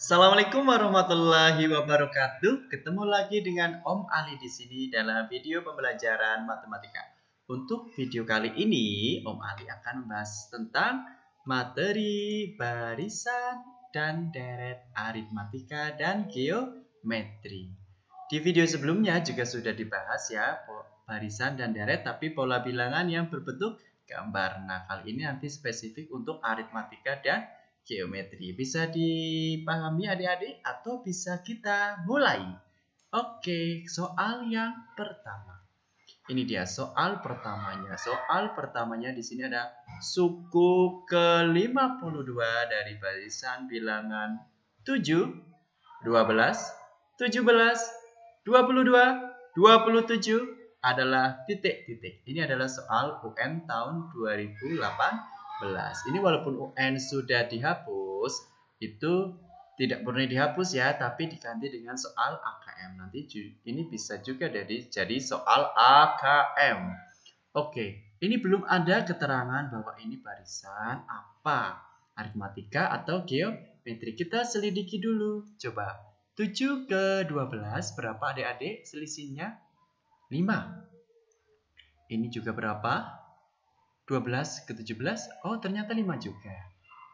Assalamualaikum warahmatullahi wabarakatuh. Ketemu lagi dengan Om Ali di sini dalam video pembelajaran matematika. Untuk video kali ini, Om Ali akan membahas tentang materi barisan dan deret aritmatika dan geometri. Di video sebelumnya juga sudah dibahas ya barisan dan deret tapi pola bilangan yang berbentuk gambar. Nah, kali ini nanti spesifik untuk aritmatika dan geometri. Bisa dipahami adik-adik atau bisa kita mulai? Oke, soal yang pertama. Ini dia soal pertamanya. Soal pertamanya di sini ada suku ke-52 dari barisan bilangan 7, 12, 17, 22, 27 adalah titik-titik. Ini adalah soal UN tahun 2018. Ini walaupun UN sudah dihapus, itu tidak murni dihapus ya, tapi diganti dengan soal AKM. Nanti ini bisa juga jadi soal AKM. Oke, ini belum ada keterangan bahwa ini barisan apa, aritmatika atau geometri. Kita selidiki dulu. Coba, 7 ke 12 berapa adik-adik selisihnya? 5. Ini juga berapa? 12 ke 17. Oh, ternyata 5 juga.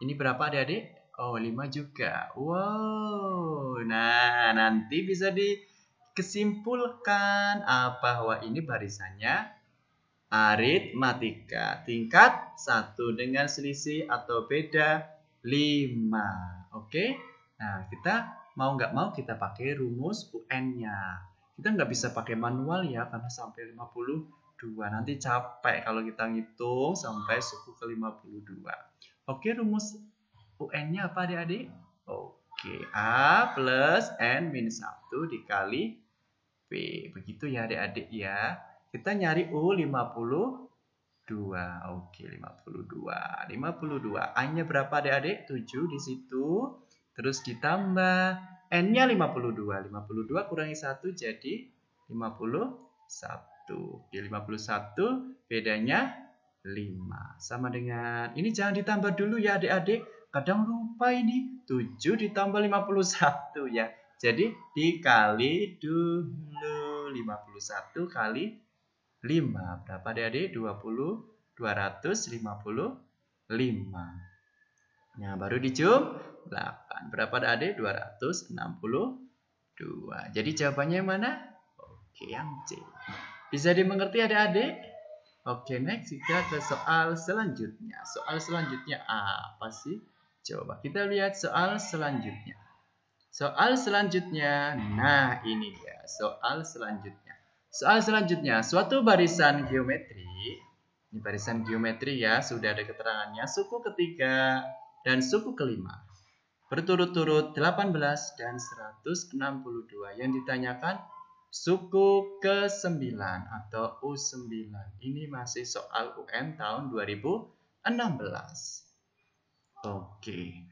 Ini berapa adik-adik? Oh, 5 juga. Wow. Nah, nanti bisa dikesimpulkan bahwa ini barisannya aritmatika. Tingkat 1 dengan selisih atau beda 5. Oke? Nah, kita mau nggak mau kita pakai rumus UN-nya. Kita nggak bisa pakai manual ya, karena sampai 52. Nanti capek kalau kita ngitung sampai suku ke 52. Oke, rumus UN-nya apa adik-adik? Oke, A plus N minus 1 dikali P. Begitu ya adik-adik ya. Kita nyari U52. Oke, 52. 52. A-nya berapa adik-adik? 7 di situ. Terus ditambah N-nya 52. 52 kurangi 1 jadi 51. Oke, 51 bedanya 5. Sama dengan, ini jangan ditambah dulu ya adik-adik. Kadang lupa ini. 7 ditambah 51 ya. Jadi dikali dulu. 51 kali 5. Berapa adik-adik? 20. 255. Nah, baru dijumlahkan. Berapa adik? 262. Jadi jawabannya yang mana? Oke, yang C. Bisa dimengerti adik-adik? Oke, next kita ke soal selanjutnya. Soal selanjutnya apa sih? Coba kita lihat soal selanjutnya. Soal selanjutnya, nah ini dia soal selanjutnya. Soal selanjutnya, suatu barisan geometri. Ini barisan geometri ya, sudah ada keterangannya. Suku ketiga dan suku kelima. Berturut-turut 18 dan 162. Yang ditanyakan suku ke-9 atau U9. Ini masih soal UN tahun 2016. Oke.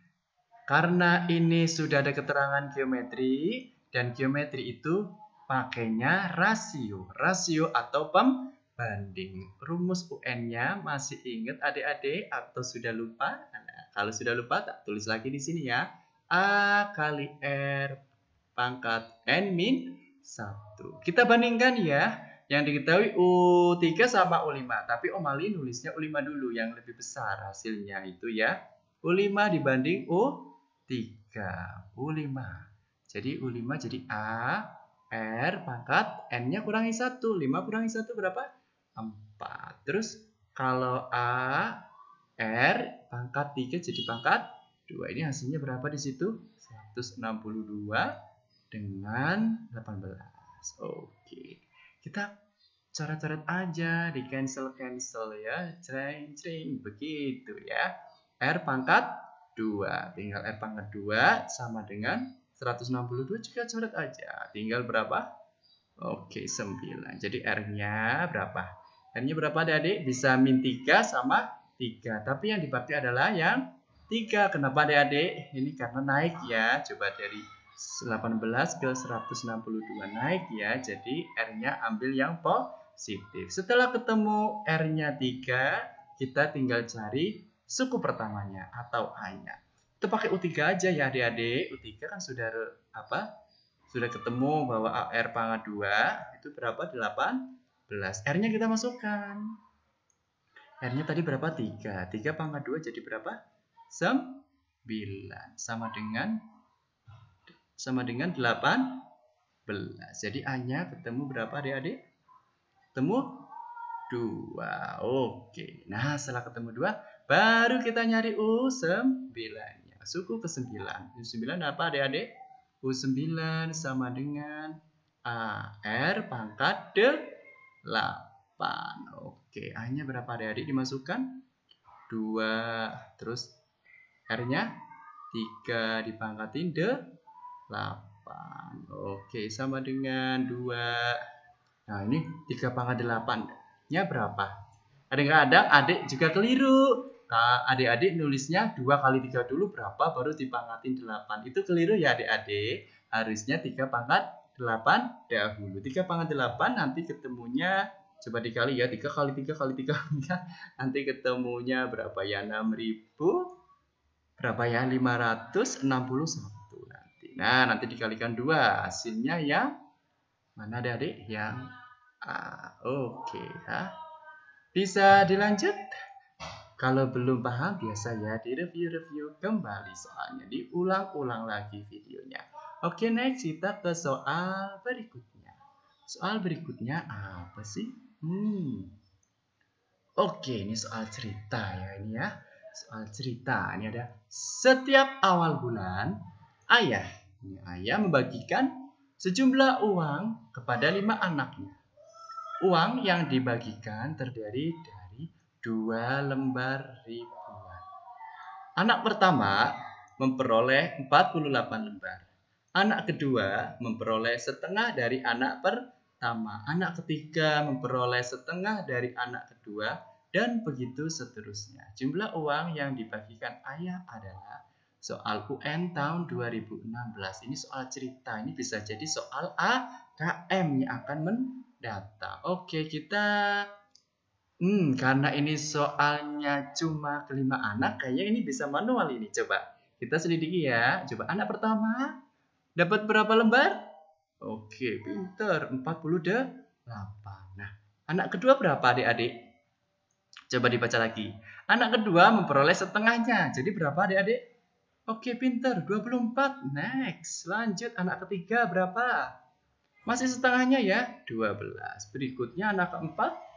Karena ini sudah ada keterangan geometri, dan geometri itu pakainya rasio. Rasio atau pembanding. Rumus UN-nya masih ingat adik-adik atau sudah lupa? Nah, kalau sudah lupa, tak tulis lagi di sini ya. A kali R pangkat N min 1. Kita bandingkan ya. Yang diketahui U3 sama U5. Tapi Om Ali nulisnya U5 dulu, yang lebih besar hasilnya itu ya. U5 dibanding U3. U5. Jadi U5 jadi A, R pangkat N-nya kurangi 1. 5 kurangi 1 berapa? 4. Terus kalau A, R pangkat 3 jadi pangkat 2. Ini hasilnya berapa di situ? 162 dengan 18. Oke. Kita coret-coret aja, di cancel ya. Cering begitu ya. R pangkat 2. Tinggal R pangkat 2 sama dengan 162 juga coret aja. Tinggal berapa? Oke, 9. Jadi R-nya berapa? R-nya berapa adik-adik? Bisa min 3 sama 3. Tapi yang dipakai adalah yang 3. Kenapa adik-adik? Ini karena naik ya. Coba dari 18 ke 162 naik ya. Jadi R-nya ambil yang positif. Setelah ketemu R-nya 3, kita tinggal cari suku pertamanya atau A-nya. Kita pakai U3 aja ya adik-adik. U3 kan sudah sudah ketemu bahwa R pangkat 2 itu berapa? 18. R-nya kita masukkan. R-nya tadi berapa? 3. 3 pangkat 2 jadi berapa? 9. Sama dengan 18. Jadi A-nya ketemu berapa adik-adik? Ketemu 2. Oke. Nah, setelah ketemu 2, baru kita nyari U9-nya. Suku ke-9. U9 apa adik-adik? U9 sama dengan AR pangkat 8. Oke, A-nya berapa adik-adik dimasukkan? 2. Terus R-nya 3 dipangkatin 8. Oke, sama dengan 2. Nah, ini 3 pangkat 8-nya berapa? Kadang-kadang adik juga keliru. Adik-adik nulisnya 2 kali 3 dulu berapa baru dipangkatin 8. Itu keliru ya adik-adik. Harusnya 3 pangkat 8 dahulu. 3 pangkat 8 nanti ketemunya, coba dikali ya, 3 kali 3 kali 3. Nanti ketemunya berapa ya? 6.000. Berapa ya? 561 nanti. Nah, nanti dikalikan 2. Hasilnya yang mana adik-adik? Yang A. Oke ya. Bisa dilanjut? Kalau belum paham, biasa ya direview kembali soalnya. Diulang-ulang lagi videonya. Oke, next kita ke soal berikutnya. Soal berikutnya apa sih? Oke, ini soal cerita ya ini ya. Soal cerita. Ini ada setiap awal bulan ayah membagikan sejumlah uang kepada 5 anaknya. Uang yang dibagikan terdiri dari 2 lembar ribuan. Anak pertama memperoleh 48 lembar. Anak kedua memperoleh setengah dari anak pertama. Anak ketiga memperoleh setengah dari anak kedua. Dan begitu seterusnya. Jumlah uang yang dibagikan ayah adalah soal UN tahun 2016. Ini soal cerita. Ini bisa jadi soal AKM yang akan mendata. Oke, kita karena ini soalnya cuma ke-5 anak, kayaknya ini bisa manual ini. Coba kita selidiki ya. Coba anak pertama dapat berapa lembar? Oke, pinter. 48. Nah, anak kedua berapa adik-adik? Coba dibaca lagi. Anak kedua memperoleh setengahnya. Jadi berapa adik-adik? Oke, pinter. 24. Next. Lanjut. Anak ketiga berapa? Masih setengahnya ya. 12. Berikutnya anak keempat.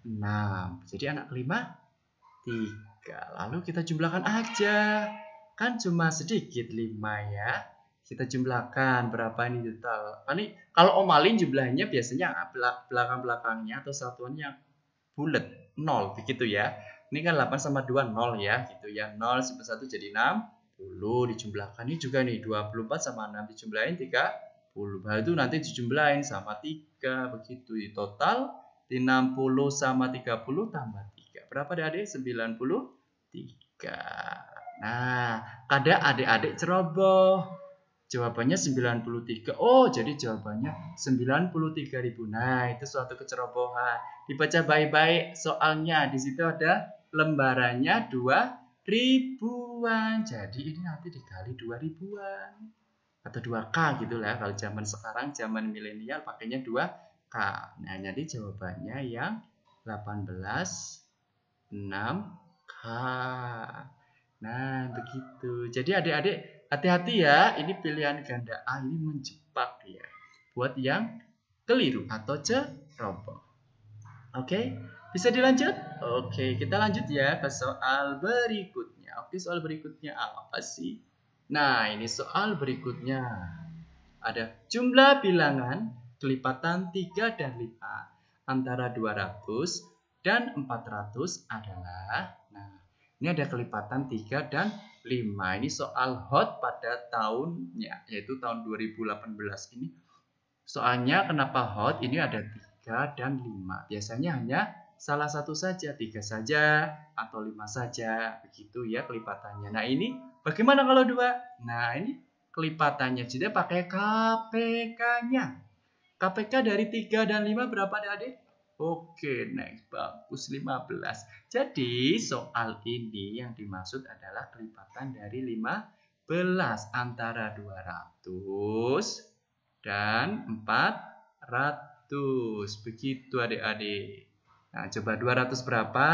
6. Jadi anak kelima 3. Lalu kita jumlahkan aja. Kan cuma sedikit 5 ya. Kita jumlahkan berapa ini total. Ini kalau omalin jumlahnya biasanya belakang-belakangnya atau satuannya bulat 0 begitu ya. Ini kan 8 sama 2 0 ya gitu ya. 0 sama 1 jadi 60 dijumlahkan. Ini juga nih 24 sama 6 dijumlahin 30. Baru itu nanti dijumlahin sama 3 begitu. Di total di 60 sama 30 tambah 3. Berapa adik-adik? 93. Nah, kadang adik-adik ceroboh. Jawabannya 93. Oh, jadi jawabannya 93.000. Nah, itu suatu kecerobohan. Dibaca baik-baik soalnya. Di situ ada lembarannya 2 ribuan. Jadi ini nanti dikali 2 ribuan. Atau 2K gitu lah. Kalau zaman sekarang, zaman milenial pakainya 2K. Nah, jadi jawabannya yang 18,6K. Nah, begitu. Jadi adik-adik hati-hati ya, ini pilihan ganda A ini menjebak ya. Buat yang keliru atau ceroboh. Oke, bisa dilanjut? Oke, kita lanjut ya ke soal berikutnya. Oke, soal berikutnya apa sih? Nah, ini soal berikutnya. Ada jumlah bilangan kelipatan 3 dan 5 antara 200 dan 400 adalah, nah, ini ada kelipatan 3 dan 5. Ini soal hot pada tahunnya, yaitu tahun 2018 ini. Soalnya kenapa hot? Ini ada 3 dan 5. Biasanya hanya salah satu saja, 3 saja atau 5 saja. Begitu ya kelipatannya. Nah, ini bagaimana kalau 2? Nah, ini kelipatannya. Jadi pakai KPK-nya. KPK dari 3 dan 5 berapa adik-adik? Oke, next. Bagus, 15. Jadi, soal ini yang dimaksud adalah kelipatan dari 15 antara 200 dan 400. Begitu adik-adik. Nah, coba 200 berapa?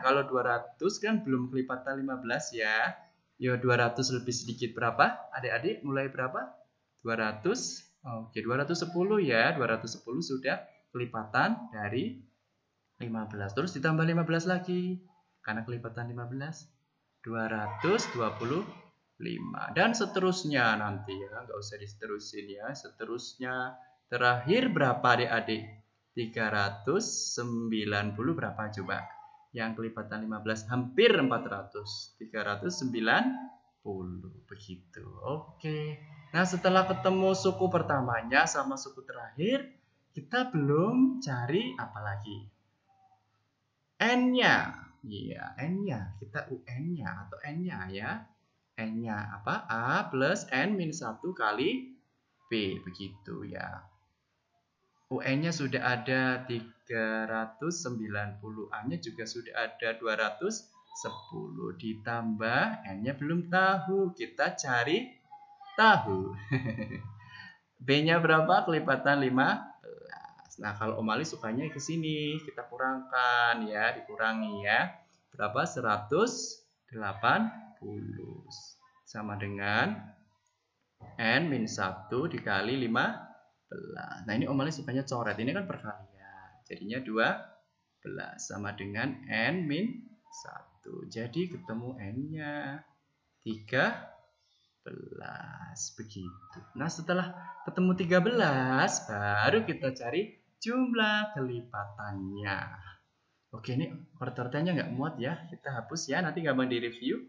Kalau 200 kan belum kelipatan 15 ya. Ya, 200 lebih sedikit berapa? Adik-adik mulai berapa? 200. Oke, 210 ya. 210 sudah kelipatan dari 15. Terus ditambah 15 lagi. Karena kelipatan 15. 225. Dan seterusnya nanti ya. Nggak usah diterusin ya. Seterusnya. Terakhir berapa adik-adik? 390 berapa coba? Yang kelipatan 15 hampir 400. 390. Begitu. Oke. Nah, setelah ketemu suku pertamanya sama suku terakhir, kita belum cari apa lagi? N-nya. Iya, N-nya. Kita UN-nya atau N-nya ya. N-nya apa? A plus N min 1 kali P. Begitu ya. UN-nya sudah ada 390. A-nya juga sudah ada 210. Ditambah N-nya belum tahu. Kita cari tahu. B-nya berapa? Kelipatan 15. Nah, kalau Om Ali sukanya ke sini. Kita kurangkan ya, dikurangi ya. Berapa? 180. Sama dengan N min 1 dikali 15. Nah, ini Om Ali sukanya coret. Ini kan perkalian. Jadinya 12 sama dengan N min 1. Jadi ketemu N-nya 13. Begitu. Nah, setelah ketemu 13, baru kita cari jumlah kelipatannya. Oke, ini rata-ratanya nggak muat ya. Kita hapus ya, nanti gampang direview.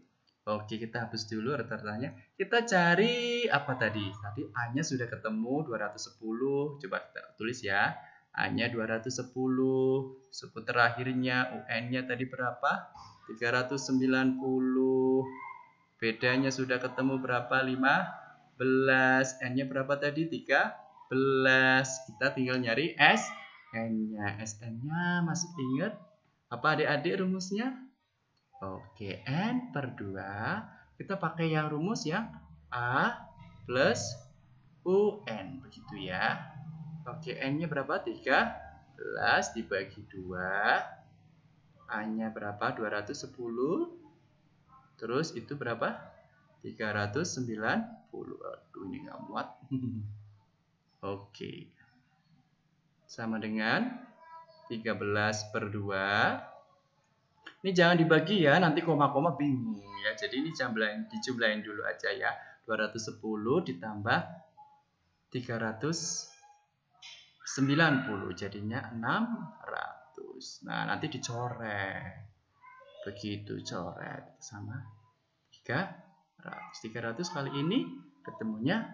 Oke, kita hapus dulu rata-ratanya. Kita cari apa tadi? Tadi A-nya sudah ketemu 210. Coba kita tulis ya. A-nya 210. Suku terakhirnya UN-nya tadi berapa? 390. Bedanya sudah ketemu berapa? 15. N-nya berapa tadi? 13. Kita tinggal nyari S. N-nya. SN-nya masih ingat? Apa adik-adik rumusnya? Oke, N per 2. Kita pakai yang rumus yang A plus UN. Begitu ya. Oke, N-nya berapa? 13 dibagi 2. A-nya berapa? 210. Terus itu berapa? 390. Aduh, ini nggak muat. Oke. Sama dengan 13 per 2. Ini jangan dibagi ya, nanti koma-koma bingung ya. Jadi ini dijumlahin dulu aja ya. 210 ditambah 390. Jadinya 600. Nah, nanti dicoret. Begitu coret sama 300. 300 kali ini ketemunya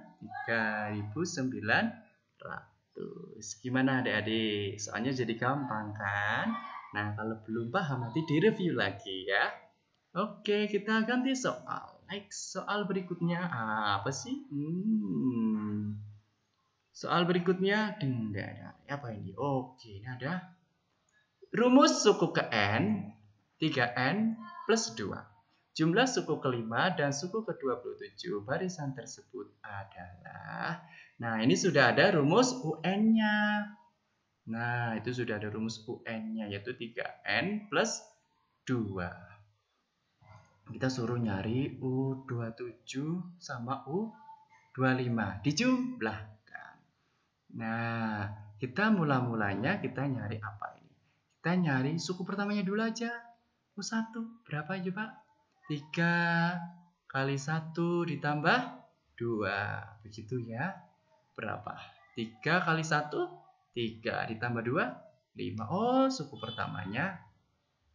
3900. Gimana adik-adik? Soalnya jadi gampang kan? Nah, kalau belum paham nanti direview lagi ya. Oke, kita ganti soal. Next, soal berikutnya apa sih? Soal berikutnya apa ini? Oke, ini ada rumus suku ke N 3N plus 2. Jumlah suku kelima dan suku ke-27 barisan tersebut adalah. Nah, ini sudah ada rumus UN-nya. Nah, itu sudah ada rumus UN-nya, yaitu 3N plus 2. Kita suruh nyari U27 sama U25. Dijumlahkan. Nah, kita mula-mulanya kita nyari apa ini? Kita nyari suku pertamanya dulu aja. U1 berapa coba? 3 kali 1 ditambah 2. Begitu ya. Berapa? 3 kali 1? 3 ditambah 2? 5. Oh, suku pertamanya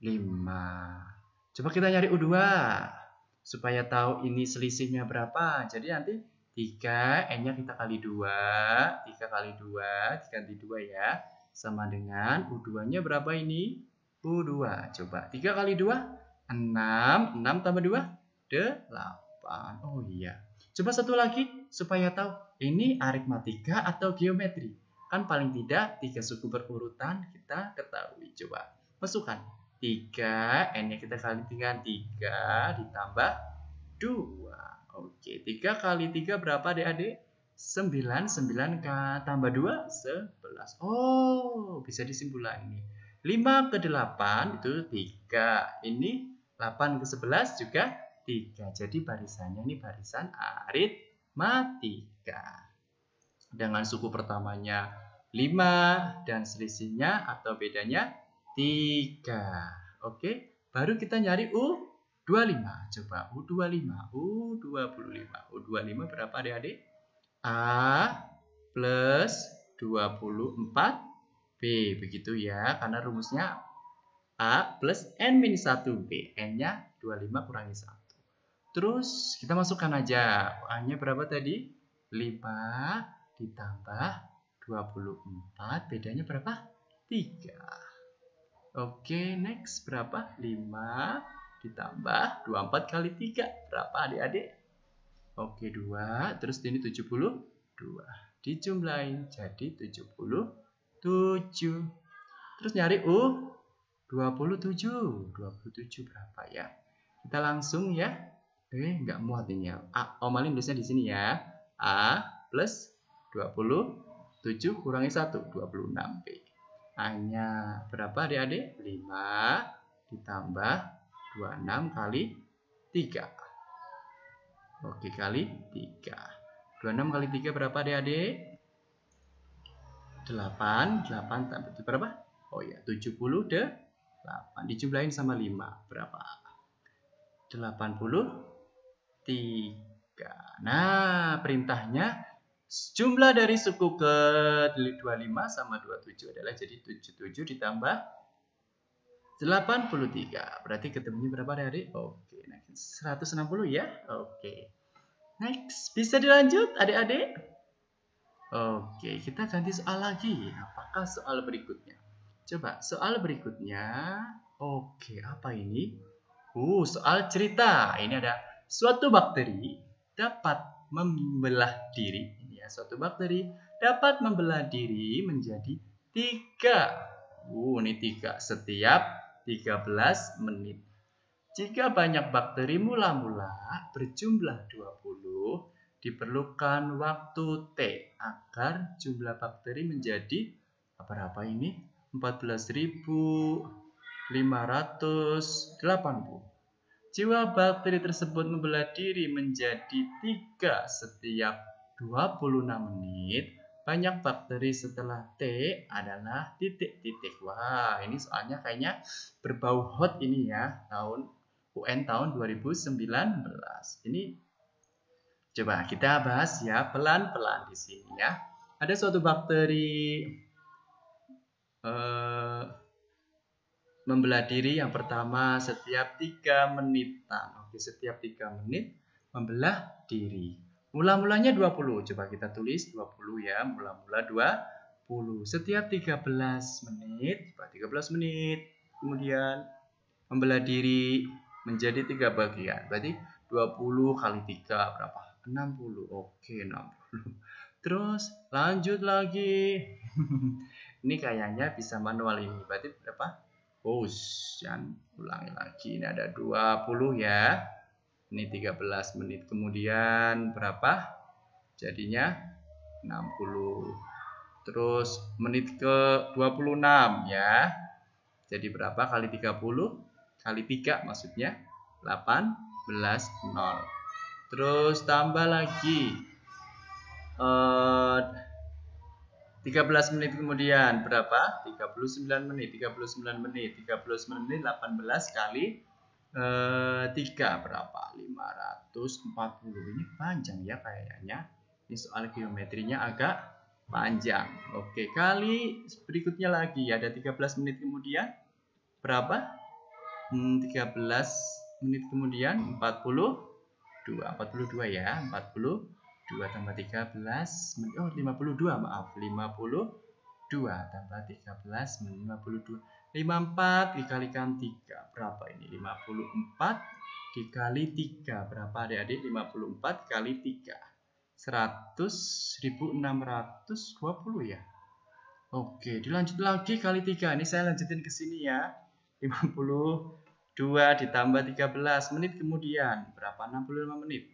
5. Coba kita nyari U2. Supaya tahu ini selisihnya berapa. Jadi nanti 3, N-nya kita kali 2. 3 kali 2, diganti 2 ya. Sama dengan U2-nya berapa ini? U2. Coba 3 kali 2, 6. 6 tambah 2, 8. Oh iya. Coba satu lagi supaya tahu ini aritmatika atau geometri. Kan paling tidak 3 suku berurutan kita ketahui. Coba masukkan 3, N-nya kita kali dengan 3 ditambah 2. Oke, 3 kali 3 berapa adik-adik? 9, 9 tambah 2, 11. Oh, bisa disimpulkan ini. 5 ke 8 itu 3. Ini 8 ke 11 juga 3. Jadi barisannya ini barisan aritmatika. Dengan suku pertamanya 5 dan selisihnya atau bedanya 3. Oke, baru kita nyari U25. Coba U25, U25. U25 berapa adik-adik? A plus 24 B. Begitu ya, karena rumusnya A plus N-1 B. N-nya 25 kurangi 1. Terus kita masukkan aja. A-nya berapa tadi? 5 ditambah 24, bedanya berapa? 3. Oke, next berapa? 5 ditambah 24 kali 3. Berapa adik-adik? Oke, 2. Terus ini 72. Dijumlahin jadi 77. Terus nyari U 27. 27 berapa ya? Kita langsung ya. Nggak muat ini ya. Omalin tulisnya di sini ya. A plus 27 kurangi 1, 26 B. A-nya berapa adik-adik? 5 ditambah 26 kali 3. Oke, kali 3. 26 kali 3 berapa adik-adik? 8. 8 tambah berapa? Oh ya, 78. Dijumlahin sama 5. Berapa? 83. Nah, perintahnya jumlah dari suku ke 25 sama 27 adalah jadi 77 ditambah 83. Berarti ketemunya berapa adik-adik? Oke, next 160 ya. Oke. Next, bisa dilanjut adik-adik? Oke, kita ganti soal lagi. Apakah soal berikutnya? Coba soal berikutnya. Oke, apa ini? Soal cerita. Ini ada suatu bakteri dapat membelah diri. Ini ya, suatu bakteri dapat membelah diri menjadi 3. Ini 3 setiap 13 menit. Jika banyak bakteri mula-mula berjumlah 20, diperlukan waktu T agar jumlah bakteri menjadi berapa ini? 14.580. Jika bakteri tersebut membelah diri menjadi 3 setiap 26 menit, banyak bakteri setelah T adalah titik-titik. Wah, ini soalnya kayaknya berbau hot ini ya, UN tahun 2019. Ini coba kita bahas ya pelan-pelan di sini ya. Ada suatu bakteri membelah diri yang pertama setiap 3 menitan. Oke, setiap 3 menit membelah diri. Mula-mulanya 20. Coba kita tulis 20 ya. Mula-mula 20. Setiap 13 menit, 13 menit. Kemudian membelah diri menjadi 3 bagian. Berarti 20 kali 3 berapa? 60. Oke, 60. Terus lanjut lagi. Ini kayaknya bisa manual ini. Berarti berapa? Jangan ulangi lagi. Ini ada 20 ya. Ini 13 menit. Kemudian berapa? Jadinya 60. Terus menit ke 26 ya. Jadi berapa kali 30? Kali 3 maksudnya 18 0. Terus tambah lagi 13 menit kemudian berapa? 39 menit. 39 menit 18 kali 3 berapa? 540. Ini panjang ya kayaknya. Ini soal geometrinya agak panjang. Oke, kali berikutnya lagi ada 13 menit kemudian berapa? 13 menit kemudian 42 ya, 42 tambah 13 menit. 52, maaf. 52 tambah 13 menit 52. 54 dikalikan 3 berapa ini? 54 dikali 3 berapa adik-adik? 54 kali 3 100.620 ya. Oke, dilanjut lagi kali 3. Ini saya lanjutin ke sini ya. 52 ditambah 13 menit kemudian. Berapa? 65 menit.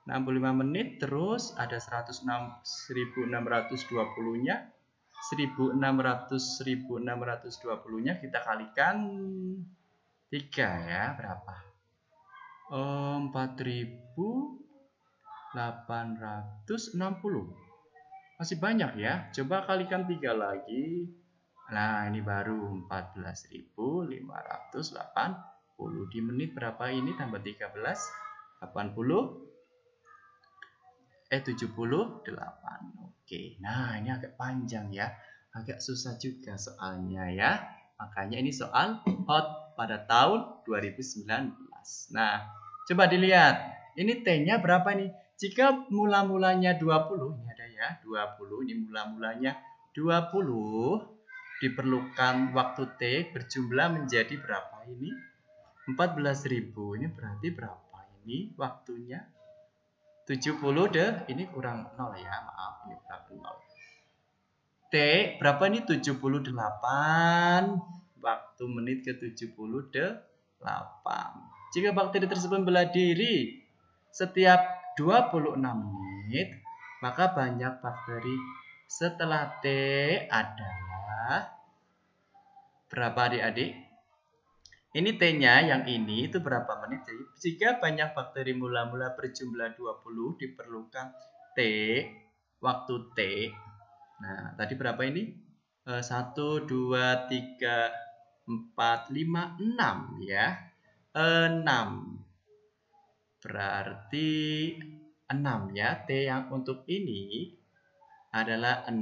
65 menit terus ada 1620-nya. 1620-nya kita kalikan 3 ya. Berapa? 4860. Masih banyak ya. Coba kalikan 3 lagi. Nah, ini baru 14.580. Di menit berapa ini? Tambah 13. 78. Oke. Nah, ini agak panjang ya. Agak susah juga soalnya ya. Makanya ini soal hot pada tahun 2019. Nah, coba dilihat. Ini T-nya berapa nih? Jika mula-mulanya 20, ini ada ya, 20, ini mula-mulanya 20, diperlukan waktu T berjumlah menjadi berapa ini? 14.000. Ini berarti berapa ini waktunya? 70 deh, ini kurang 0 ya, maaf, ini kurang 0. T, berapa ini? 78. Waktu menit ke 78. Jika bakteri tersebut membelah diri setiap 26 menit, maka banyak bakteri setelah T adalah berapa adik-adik? Ini T-nya yang ini itu berapa menit? Jadi jika banyak bakteri mula-mula berjumlah 20 diperlukan T, waktu T. Nah, tadi berapa ini? 1, 2, 3, 4, 5, 6 ya. 6. Berarti 6 ya. T yang untuk ini adalah 6.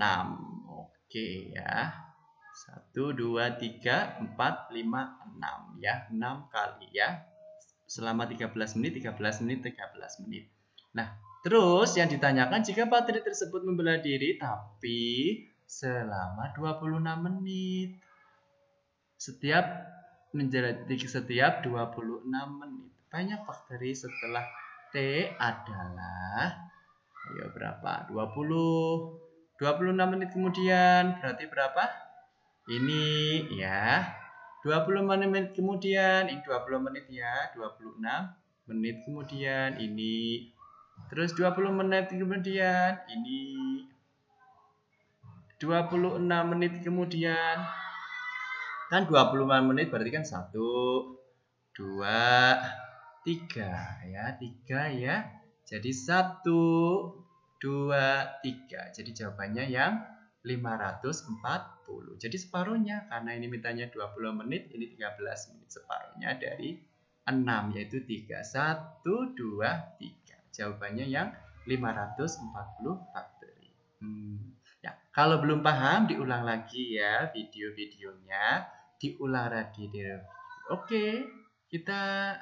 Oke ya. 1, 2, 3, 4, 5, 6 ya. 6 kali ya. Selama 13 menit, 13 menit, 13 menit. Nah, terus yang ditanyakan jika bakteri tersebut membelah diri tapi selama 26 menit. Setiap 26 menit. Banyak bakteri setelah T adalah ayo berapa? 20. 26 menit kemudian berarti berapa? Ini ya. 20 menit kemudian, ini 20 menit ya, 26 menit kemudian ini. Terus 20 menit kemudian ini. 26 menit kemudian. Kan 25 menit berarti kan 1 2 3 ya, 3 ya. Jadi 1 2 3. Jadi jawabannya yang 540. Jadi separuhnya karena ini mintanya 20 menit, ini 13 menit. Separuhnya dari 6 yaitu 3. 1 2 3. Jawabannya yang 540 bakteri. Ya, kalau belum paham diulang lagi ya video-videonya, diulang lagi. Oke, kita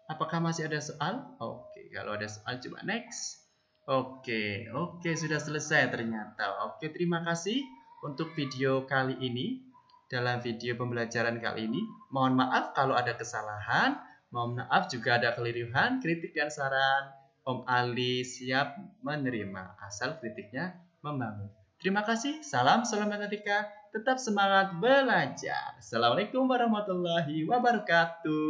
apakah masih ada soal? Oke, kalau ada soal coba next. Oke, sudah selesai ternyata. Oke, terima kasih untuk video kali ini. Dalam video pembelajaran kali ini, mohon maaf kalau ada kesalahan, mohon maaf juga ada keliruan, kritik dan saran. Om Ali siap menerima asal kritiknya membangun. Terima kasih, salam matematika, tetap semangat belajar. Assalamualaikum warahmatullahi wabarakatuh.